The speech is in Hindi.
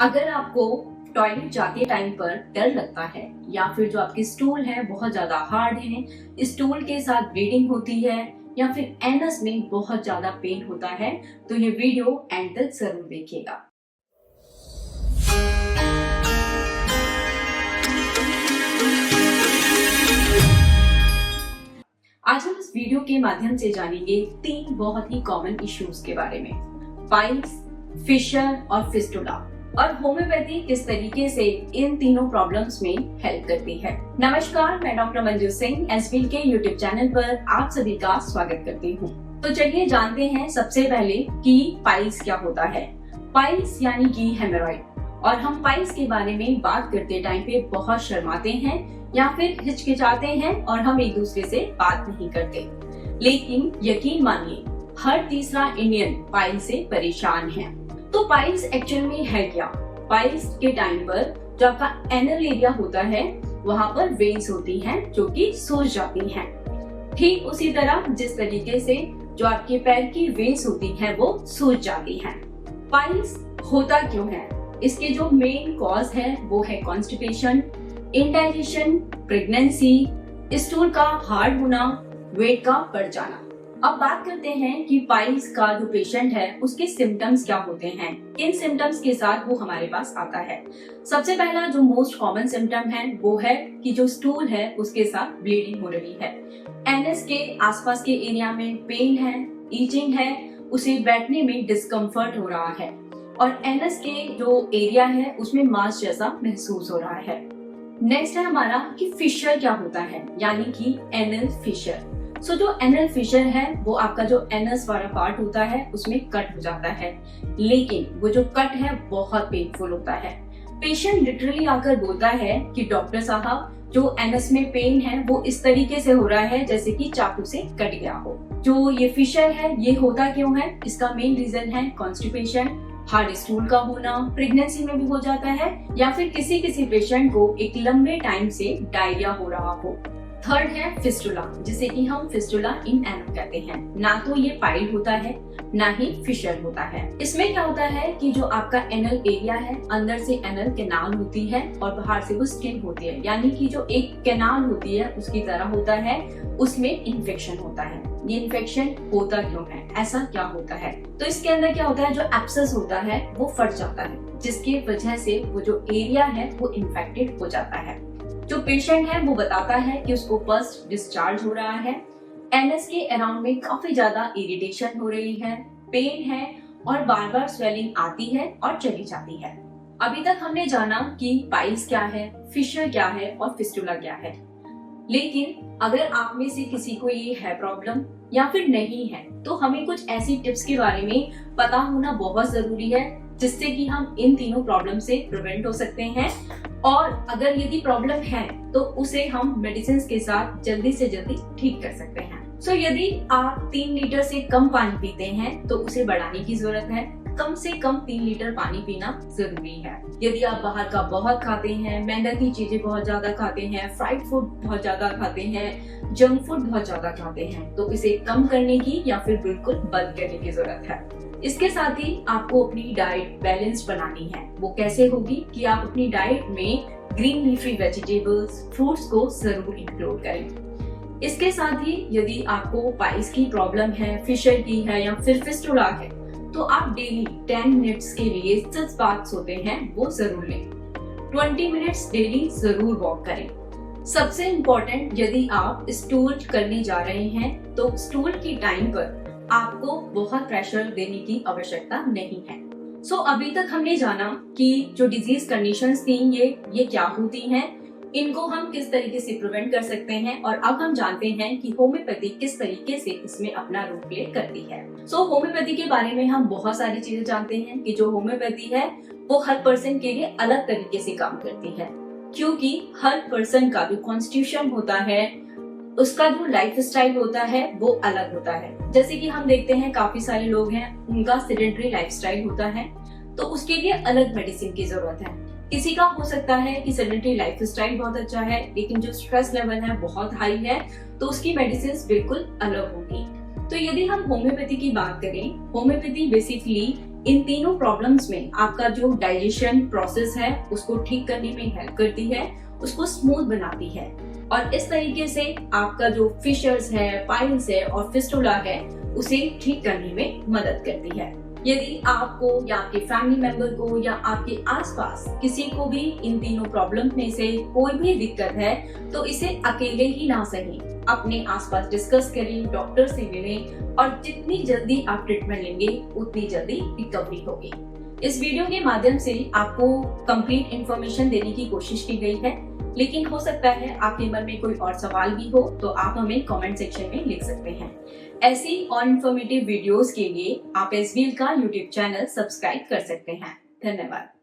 अगर आपको टॉयलेट जाते टाइम पर डर लगता है या फिर जो आपके स्टूल है बहुत ज्यादा हार्ड है, स्टूल के साथ ब्लीडिंग होती है या फिर एनस में बहुत ज्यादा पेन होता है, तो ये वीडियो एंड तक जरूर देखिएगा। आज हम इस वीडियो के माध्यम से जानेंगे 3 बहुत ही कॉमन इश्यूज के बारे में, पाइल्स, फिशर और फिस्टुला, और होम्योपैथी किस तरीके से इन तीनों प्रॉब्लम्स में हेल्प करती है। नमस्कार, मैं डॉक्टर मंजू सिंह एसवीएल के यूट्यूब चैनल पर आप सभी का स्वागत करती हूँ। तो चलिए जानते हैं सबसे पहले कि पाइल्स क्या होता है। पाइल्स यानी कि हेमोरॉइड, और हम पाइल्स के बारे में बात करते टाइम पे बहुत शर्माते हैं या फिर हिचकिचाते हैं और हम एक दूसरे से बात नहीं करते, लेकिन यकीन मानिए हर तीसरा इंडियन पाइल्स से परेशान है। तो पाइल्स एक्चुअल में है क्या? पाइल्स के टाइम पर जो आपका एनल एरिया होता है वहाँ पर वेन्स होती हैं जो कि सूज जाती हैं। ठीक उसी तरह जिस तरीके से जो आपके पैर की वेन्स होती हैं वो सूज जाती हैं। पाइल्स होता क्यों है? इसके जो मेन कॉज है वो है कॉन्स्टिपेशन, इंडाइजेशन, प्रेगनेंसी, स्टूल का हार्ड होना, वेट का बढ़ जाना। अब बात करते हैं कि पाइल्स का जो पेशेंट है उसके सिम्टम्स क्या होते हैं, किन सिम्टम्स के साथ वो हमारे पास आता है। सबसे पहला जो मोस्ट कॉमन सिम्टम है वो है कि जो स्टूल है उसके साथ ब्लीडिंग हो रही है, एनएस के आसपास के एरिया में पेन है, ईचिंग है, उसे बैठने में डिस्कम्फर्ट हो रहा है, और एनएस के जो एरिया है उसमें मास जैसा महसूस हो रहा है। नेक्स्ट है हमारा कि फिशर क्या होता है, यानी कि एनल फिशर। सो जो एनल फिशर है वो आपका जो एनस वाला पार्ट होता है उसमें कट हो जाता है, लेकिन वो जो कट है बहुत पेनफुल होता है। पेशेंट लिटरली आकर बोलता है कि डॉक्टर साहब जो एनस में पेन है वो इस तरीके से हो रहा है जैसे कि चाकू से कट गया हो। जो ये फिशर है ये होता क्यों है? इसका मेन रीजन है कॉन्स्टिपेशन, हार्ड स्टूल का होना, प्रेगनेंसी में भी हो जाता है, या फिर किसी पेशेंट को एक लंबे टाइम से डायरिया हो रहा हो। थर्ड है फिस्टुला, जिसे कि हम फिस्टुला इन एनम कहते हैं। ना तो ये पाइल होता है ना ही फिशर होता है। इसमें क्या होता है कि जो आपका एनल एरिया है अंदर से एनल कैनाल होती है और बाहर से वो स्किन होती है, यानी कि जो एक कैनाल होती है उसकी तरह होता है, उसमें इन्फेक्शन होता है। ये इन्फेक्शन होता क्यों है, ऐसा क्या होता है? तो इसके अंदर क्या होता है, जो एब्सेस होता है वो फट जाता है, जिसकी वजह से वो जो एरिया है वो इन्फेक्टेड हो जाता है। जो पेशेंट है वो बताता है कि उसको फर्स्ट डिस्चार्ज हो रहा है, एनएस के अराउंड में काफी ज्यादा इरिटेशन हो रही है, पेन है और बार बार स्वेलिंग आती है और चली जाती है। अभी तक हमने जाना कि पाइल्स क्या है, फिशर क्या है और फिस्टुला क्या है, लेकिन अगर आप में से किसी को ये है प्रॉब्लम या फिर नहीं है तो हमें कुछ ऐसी टिप्स के बारे में पता होना बहुत जरूरी है जिससे कि हम इन तीनों प्रॉब्लम से प्रिवेंट हो सकते हैं, और अगर यदि प्रॉब्लम है तो उसे हम मेडिसिन के साथ जल्दी से जल्दी ठीक कर सकते हैं। सो यदि आप 3 लीटर से कम पानी पीते हैं तो उसे बढ़ाने की जरूरत है। कम से कम 3 लीटर पानी पीना जरूरी है। यदि आप बाहर का बहुत खाते हैं, मैदा की चीजें बहुत ज्यादा खाते हैं, फ्राइड फूड बहुत ज्यादा खाते हैं, जंक फूड बहुत ज्यादा खाते हैं, तो इसे कम करने की या फिर बिल्कुल बंद करने की जरूरत है। इसके साथ ही आपको अपनी डाइट बैलेंस बनानी है। वो कैसे होगी कि आप अपनी डाइट में ग्रीन लीफी वेजिटेबल्स, फ्रूट्स को जरूर इंक्लूड करें। इसके साथ ही यदि आपको पाइल्स की प्रॉब्लम है, फिशर की है या फिर फिस्टुला है, तो आप डेली 10 मिनट्स के लिए सिर्फ बाथ्स होते हैं वो जरूर लें। 20 मिनट्स डेली जरूर वॉक करें। सबसे इम्पोर्टेंट, यदि आप स्टूल करने जा रहे हैं तो स्टूल की टाइम पर आपको बहुत प्रेशर देने की आवश्यकता नहीं है। सो अभी तक हमने जाना कि जो डिजीज कंडीशंस थी ये क्या होती हैं, इनको हम किस तरीके से प्रिवेंट कर सकते हैं, और अब हम जानते हैं कि होम्योपैथी किस तरीके से इसमें अपना रोल प्ले करती है। सो होम्योपैथी के बारे में हम बहुत सारी चीजें जानते हैं कि जो होम्योपैथी है वो हर पर्सन के लिए अलग तरीके से काम करती है, क्योंकि हर पर्सन का जो कॉन्स्टिट्यूशन होता है, उसका जो लाइफ स्टाइल होता है वो अलग होता है। जैसे कि हम देखते हैं काफी सारे लोग हैं उनका सेडेंटरी लाइफ स्टाइल होता है, तो उसके लिए अलग मेडिसिन की जरूरत है। किसी का हो सकता है कि सेडेंटरी लाइफ स्टाइल बहुत अच्छा है लेकिन जो स्ट्रेस लेवल है बहुत हाई है, तो उसकी मेडिसिन बिल्कुल अलग होगी। तो यदि हम होम्योपैथी की बात करें, होम्योपैथी बेसिकली इन तीनों प्रॉब्लम्स में आपका जो डाइजेशन प्रोसेस है उसको ठीक करने में हेल्प करती है, उसको स्मूथ बनाती है और इस तरीके से आपका जो फिशर्स है, पाइल्स है और फिस्टुला है उसे ठीक करने में मदद करती है। यदि आपको या आपके फैमिली मेंबर को या आपके आसपास किसी को भी इन तीनों प्रॉब्लम में से कोई भी दिक्कत है तो इसे अकेले ही ना सही, अपने आसपास डिस्कस करें, डॉक्टर से मिलें और जितनी जल्दी आप ट्रीटमेंट लेंगे उतनी जल्दी रिकवरी होगी। इस वीडियो के माध्यम से आपको कंप्लीट इंफॉर्मेशन देने की कोशिश की गई है, लेकिन हो सकता है आपके मन में कोई और सवाल भी हो तो आप हमें कमेंट सेक्शन में लिख सकते हैं। ऐसी और इन्फॉर्मेटिव वीडियोस के लिए आप SBL का यूट्यूब चैनल सब्सक्राइब कर सकते हैं। धन्यवाद।